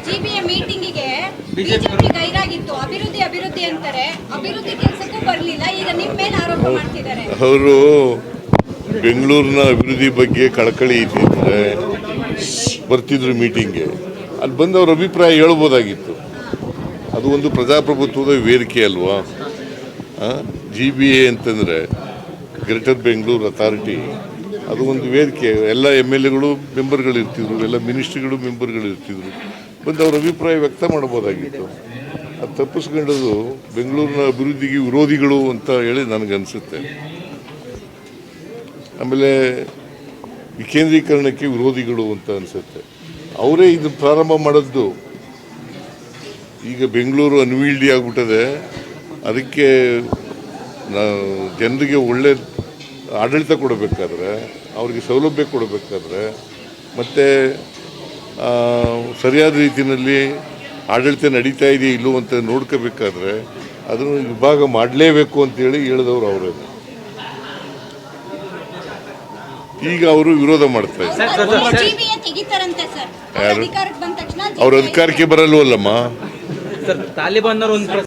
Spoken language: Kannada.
GBA ಮೀಟಿಂಗಿಗೆ BJP ಗೈರಾಗಿತ್ತು. ಅಭಿವೃದ್ಧಿ ಅಂತಾರೆ, ಅಭಿವೃದ್ಧಿ ಕೆಲಸಕ್ಕೂ ಬರಲಿಲ್ಲ. ಈಗ ನಿಮ್ಮ ಮೇಲೆ ಆರೋಪ ಮಾಡ್ತಿದ್ದಾರೆ. ಅವರು ಬೆಂಗಳೂರಿನ ಅಭಿವೃದ್ಧಿ ಬಗ್ಗೆ ಕಳಕಳಿ ಇದೆ ಅಂದರೆ ಬರ್ತಿದ್ರು ಮೀಟಿಂಗ್ಗೆ, ಅಲ್ಲಿ ಬಂದು ಅವ್ರ ಅಭಿಪ್ರಾಯ ಹೇಳ್ಬೋದಾಗಿತ್ತು. ಅದು ಒಂದು ಪ್ರಜಾಪ್ರಭುತ್ವದ ವೇದಿಕೆ ಅಲ್ವಾ. GBA ಅಂತಂದರೆ ಗ್ರೇಟರ್ ಬೆಂಗಳೂರು ಅಥಾರಿಟಿ, ಅದು ಒಂದು ವೇದಿಕೆ. ಎಲ್ಲ MLAಗಳು ಮೆಂಬರ್ಗಳು ಇರ್ತಿದ್ರು, ಎಲ್ಲ ಮಿನಿಸ್ಟ್ರಿಗಳು ಮೆಂಬರ್ಗಳು ಇರ್ತಿದ್ರು. ಬಂದು ಅವ್ರ ಅಭಿಪ್ರಾಯ ವ್ಯಕ್ತ ಮಾಡ್ಬೋದಾಗಿತ್ತು. ಅದು ತಪ್ಪಿಸ್ಕೊಂಡದು ಬೆಂಗಳೂರಿನ ಅಭಿವೃದ್ಧಿಗೆ ವಿರೋಧಿಗಳು ಅಂತ ಹೇಳಿ ನನಗನ್ಸುತ್ತೆ. ಆಮೇಲೆ ವಿಕೇಂದ್ರೀಕರಣಕ್ಕೆ ವಿರೋಧಿಗಳು ಅಂತ ಅನಿಸುತ್ತೆ. ಅವರೇ ಇದು ಪ್ರಾರಂಭ ಮಾಡಿದ್ದು. ಈಗ ಬೆಂಗಳೂರು ಅನ್ವೀಲ್ಡಿ ಆಗಿಬಿಟ್ಟದೆ. ಅದಕ್ಕೆ ಜನರಿಗೆ ಒಳ್ಳೆ ಆಡಳಿತ ಕೊಡಬೇಕಾದ್ರೆ, ಅವ್ರಿಗೆ ಸೌಲಭ್ಯ ಕೊಡಬೇಕಾದ್ರೆ, ಮತ್ತು ಸರಿಯಾದ ರೀತಿಯಲ್ಲಿ ಆಡಳಿತ ನಡೀತಾ ಇದೆಯೋ ಇಲ್ಲೋ ಅಂತ ನೋಡ್ಕೋಬೇಕಾದ್ರೆ ಅದನ್ನು ವಿಭಾಗ ಮಾಡಲೇಬೇಕು ಅಂತೇಳಿ ಹೇಳಿದವರು ಅವರೇ. ಈಗ ಅವರು ವಿರೋಧ ಮಾಡ್ತಾ ಇದ್ದಾರೆ. ಅವ್ರ ಅಧಿಕಾರಕ್ಕೆ ಬರಲ್ವಲ್ಲಮ್ಮ. ತಾಲಿಬಾನ್